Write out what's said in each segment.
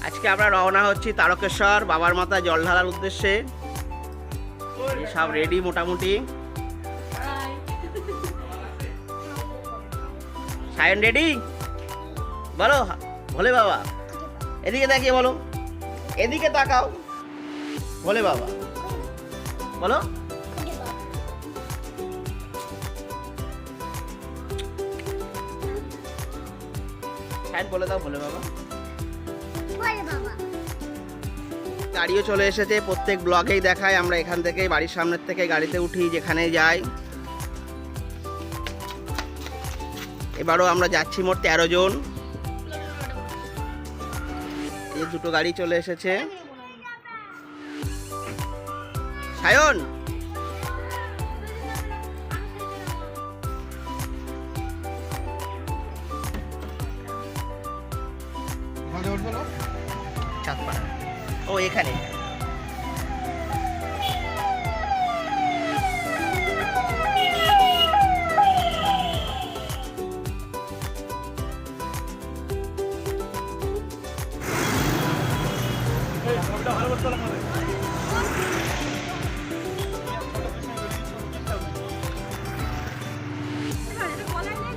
আজকে আমরা রওনা হচ্ছি তারকেশ্বর বাবার মাথায় জল ঢালার উদ্দেশ্যে। সব রেডি মোটামুটি। সায়ন রেডি? বলো ভোলে বাবা। এদিকে তাকিয়ে বলো, এদিকে তাকাও। ভোলে বাবা বলো। সায়ন বলে দাও ভোলে বাবা। গাড়িও চলে এসেছে, প্রত্যেক ব্লগেই দেখায়। আমরা এখান থেকে বাড়ির সামনের থেকে গাড়িতে উঠি যেখানে যাই। এবারও আমরা যাচ্ছি মোট 13 জন। এই দুটো গাড়ি চলে এসেছে। সায়ন চাঁদপাড়া, ও এখানে।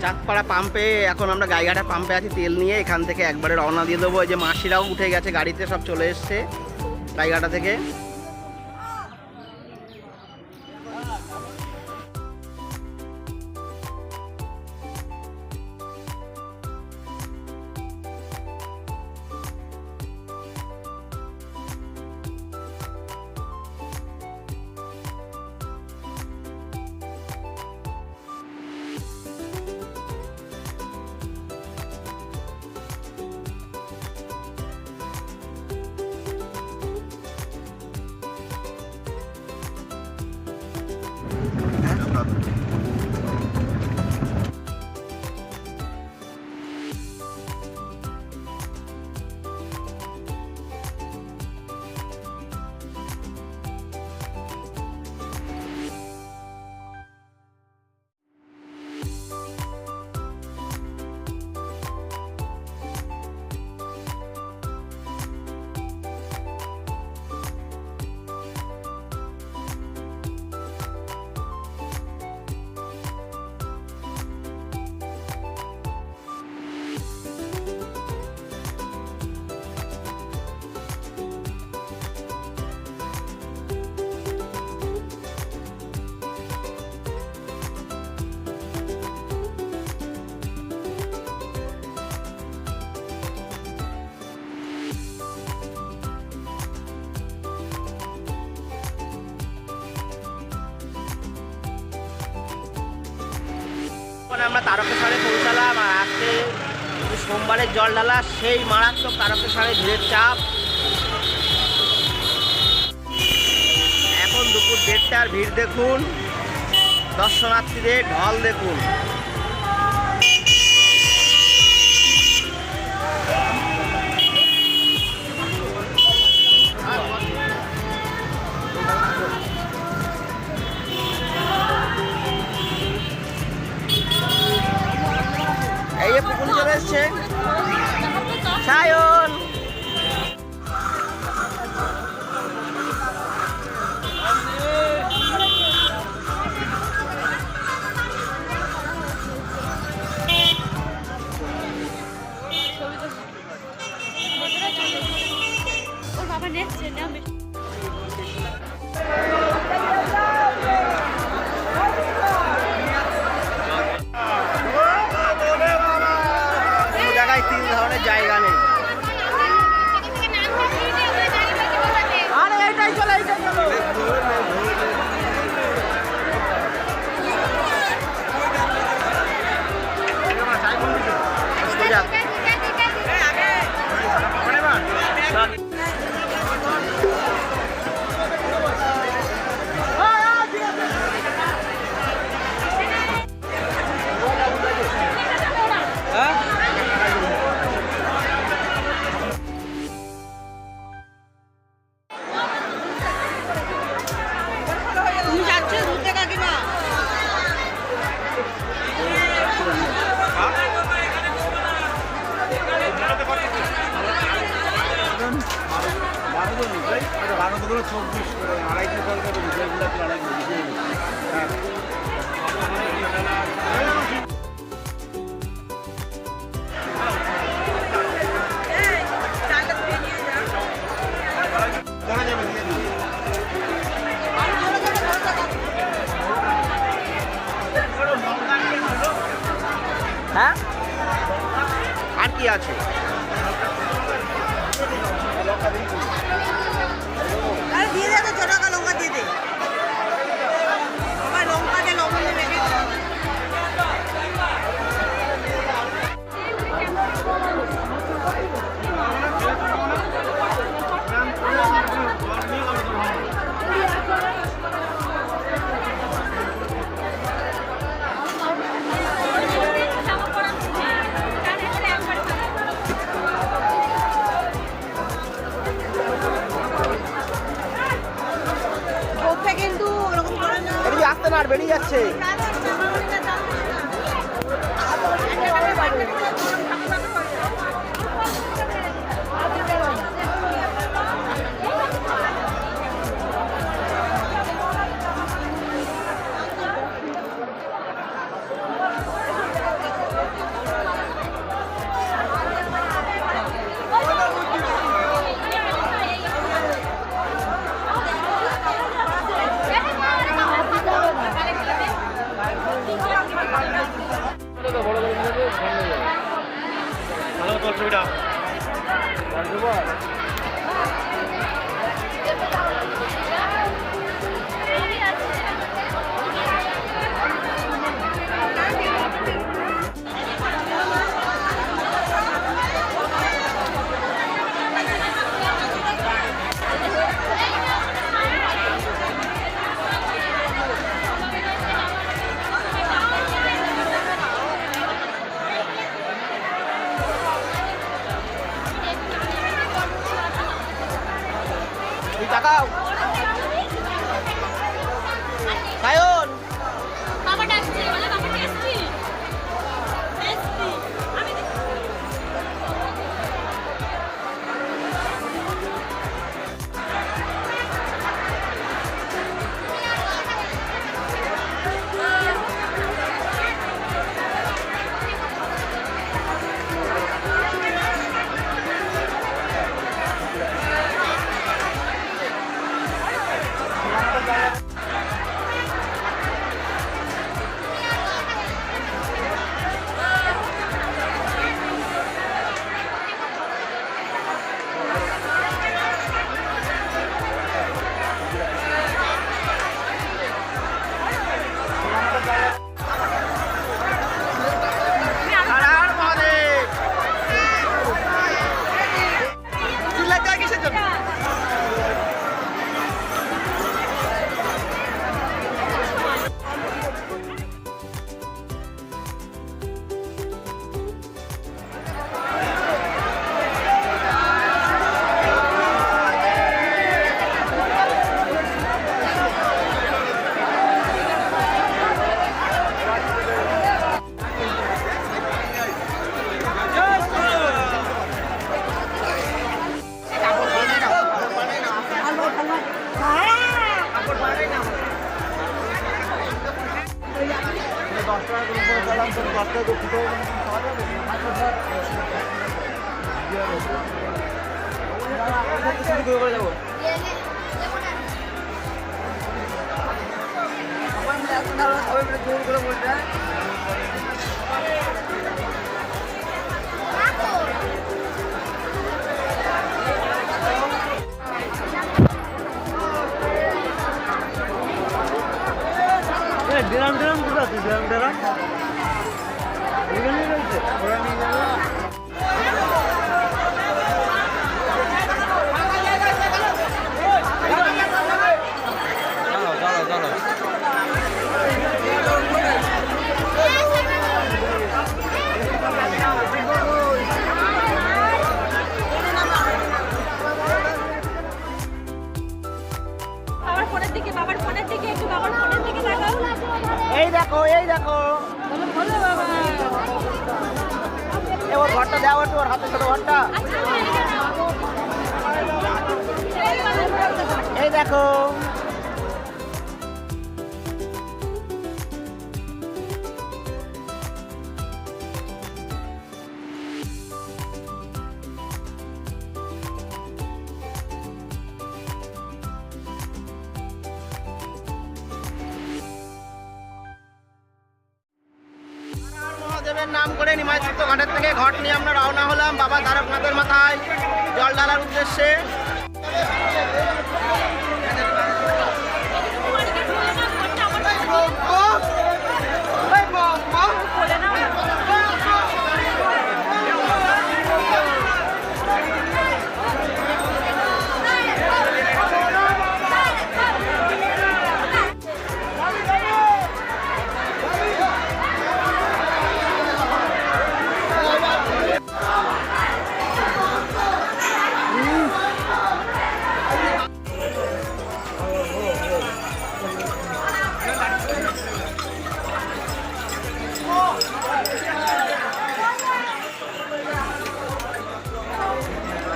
চাঁদপাড়া পাম্পে এখন আমরা গাইঘাটা পাম্পে আছি তেল নিয়ে। এখান থেকে একবারে রওনা দিয়ে দেবো। এই যে মাসিরাও উঠে গেছে গাড়িতে, সব চলে এসছে গাইঘাটা থেকে। আমরা তারকেশ্বরে পৌঁছালাম। আর আজকে সোমবারের জল ঢালা, সেই মারাত্মক তারকেশ্বরে ভিড়ের চাপ। এখন দুপুর 1:30টার ভিড় দেখুন, দর্শনার্থীদের ঢল দেখুন। এই যে পুকুর চলে এসছে সায়ন। তিন ধরনের জায়গা নেই। আরে এইটাই চলো, এইটাই চলো। যাক ওগুলো 24 করে 250 তরকারি যেগুলো 250 হ্যাঁ হ্যাঁ আর কি আছে? আরে দিয়ে দে তো, ছোট টাকা লঙ্কা দিয়ে দে। আমার লঙ্কাতে লবণ দিয়ে মেখে দে। কোপটা কিন্তু ওরকম করে না। এদিকে আসতে না, আর বেরিয়ে যাচ্ছে। ভালো তোর ছবিটা তুই তাকাও সায়ন। বাবা ডাকছে, বলে বাবা টেস্টি টেস্টি। আমি আর আর মহাদেব চিল্লাচ্ছ কিসের জন্য? ড্রাম ড্রাম কোথা আছে? ড্রাম ড্রাম এখানেই রয়েছে, ওরা নিয়ে যাবে। চলো চলো চলো। দেখো। মহাদেবের নাম করে নিমাইতীর্থ ঘাটের থেকে ঘট নিয়ে আমরা রওনা হলাম বাবা তারকনাথের মাথায় জল ঢালার উদ্দেশ্যে।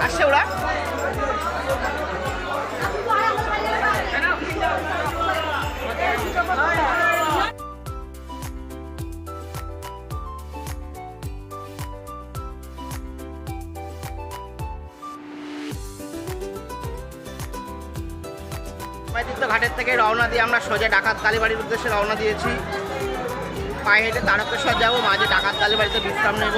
আসছে ওরা। নিমাইতীর্থ ঘাটের থেকে রওনা দিয়ে আমরা সোজা ডাকাত কালীবাড়ির উদ্দেশ্যে রওনা দিয়েছি। পায়ে হেঁটে তারকেশ্বর যাবো, মাঝে ডাকাত কালীবাড়িতে বিশ্রাম নেব।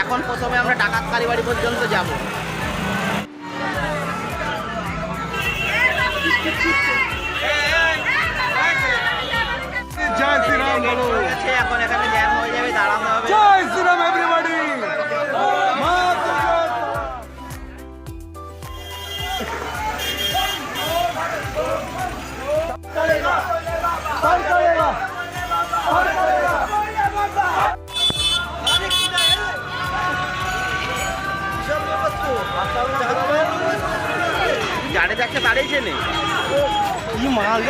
এখন প্রথমে আমরা ডাকাত কালীবাড়ি পর্যন্ত যাব। জয় শ্রীরাম বলো। এখন এখানে জ্যাম হয়ে যাবে, দাঁড়াতে হবে। জয় শ্রীরাম এভরিবডি। যারে দেখছে তারই চেনে কি মাল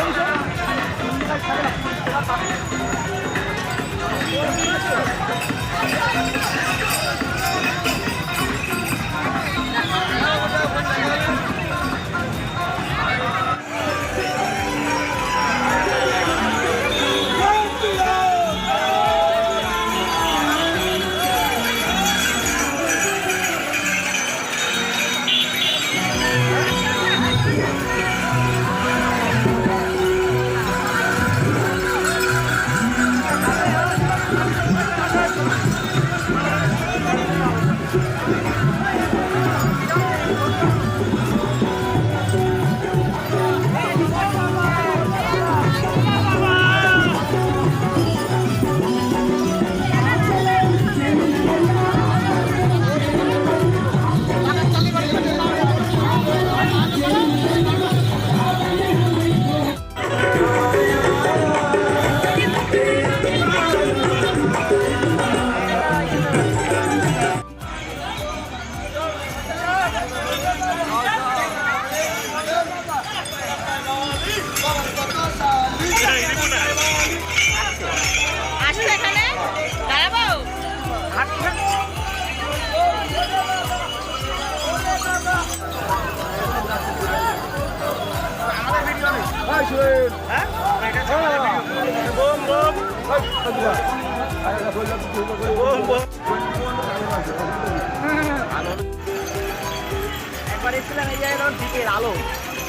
একবার এসেছিলাম এই জায়গায় দ্বীপের আলো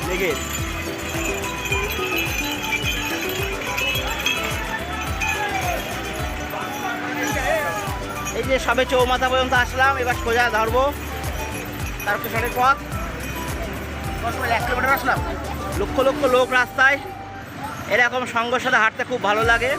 লেগে। এই যে সবে চৌমাথা পর্যন্ত আসলাম, এবার সোজা ধরবো তারকেশ্বরের পথ। 1 কিলোমিটার আসলাম, লক্ষ লক্ষ লোক রাস্তায়। এরকম সঙ্গের সাথে হাঁটতে খুব ভালো লাগে।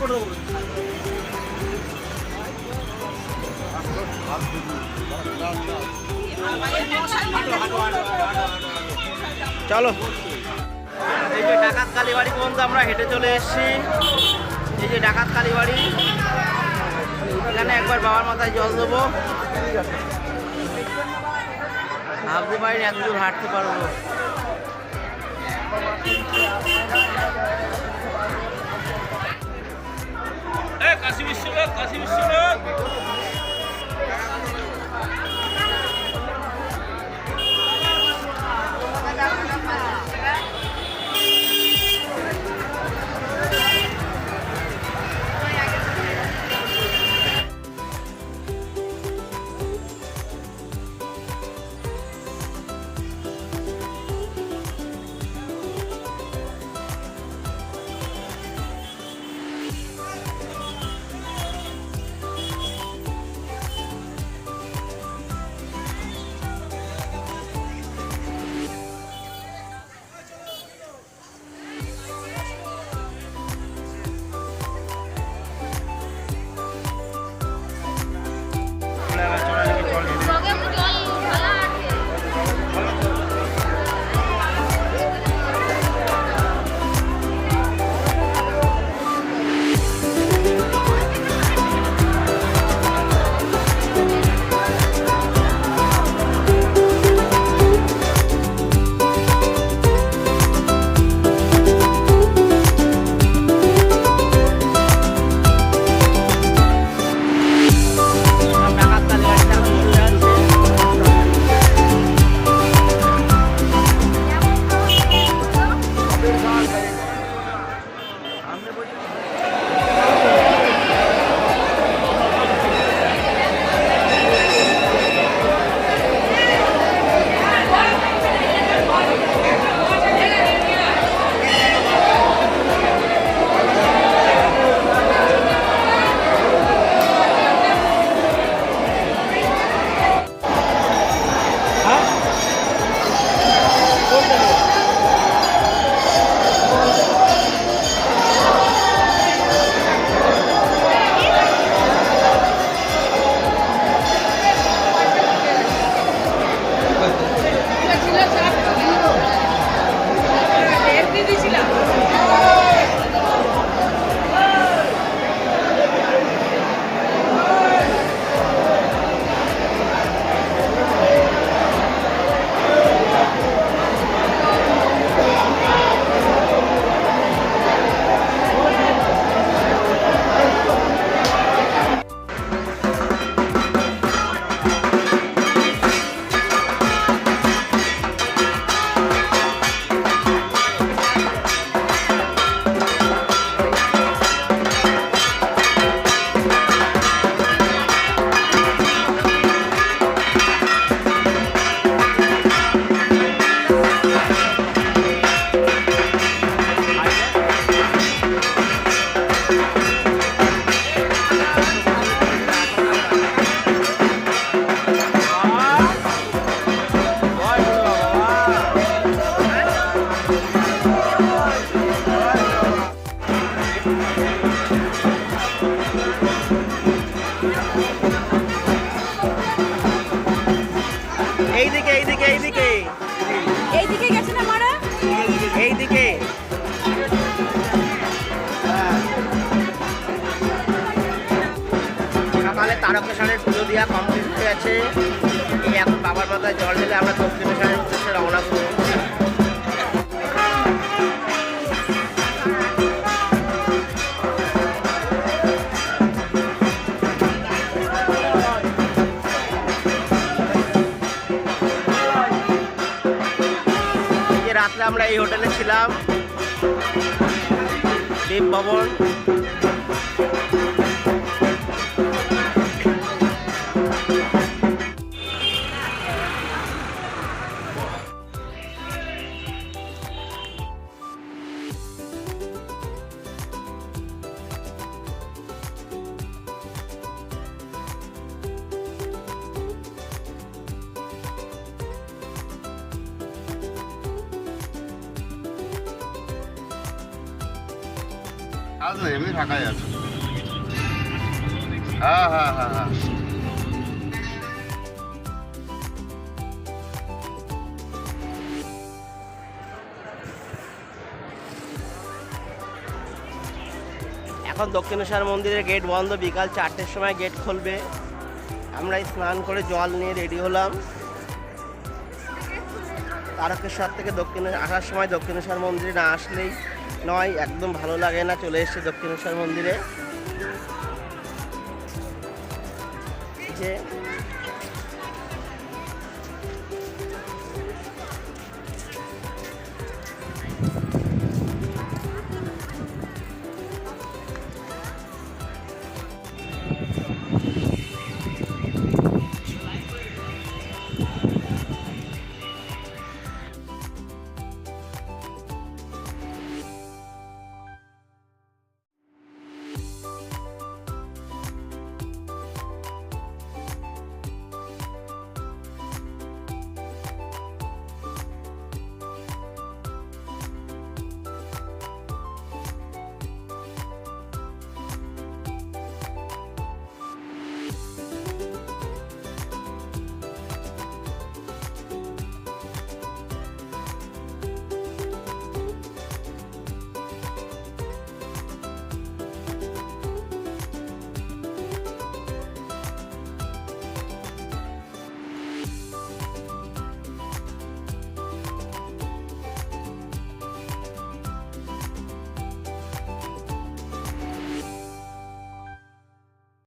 করে দেবো। চলো, এই যে ডাকাত কালীবাড়ি পর্যন্ত আমরা হেঁটে চলে এসেছি। এই যে ডাকাত কালীবাড়ি, এখানে একবার বাবার মাথায় জল দেবো। ভাবতে পারিনি এত দূর হাঁটতে পারবো। কাশী বিশ্বনাথ, কাশী বিশ্বনাথ। ব্লগে একটু জল ঢালা আছে। ডাকাত কালীবাড়িতে এখন বসে আছে। এইদিকে এইদিকে এইদিকে এইদিকে গেছে না মারা? এইদিকে। সকালে তারকেশ্বরের পুজো দেওয়া কমপ্লিট হয়ে গেছে। এই এখন বাবার মাথায় জল ঢেলে আমরা দক্ষিণেশ্বরের উদ্দেশ্যে রওনা করব। এই যে রাত্রে আমরা এই হোটেলে ছিলাম, দেব ভবন। আজ না এমনি ফাঁকাই আছে। হ্যাঁ হ্যাঁ হ্যাঁ হ্যাঁ এখন দক্ষিণেশ্বর মন্দিরের গেট বন্ধ, বিকাল 4টের সময় গেট খুলবে। আমরা স্নান করে জল নিয়ে রেডি হলাম। তারকেশ্বর থেকে দক্ষিণে আসার সময় দক্ষিণেশ্বর মন্দিরে না আসলেই নয়, একদম ভালো লাগে না। চলে এসেছে দক্ষিণেশ্বর মন্দিরে। যে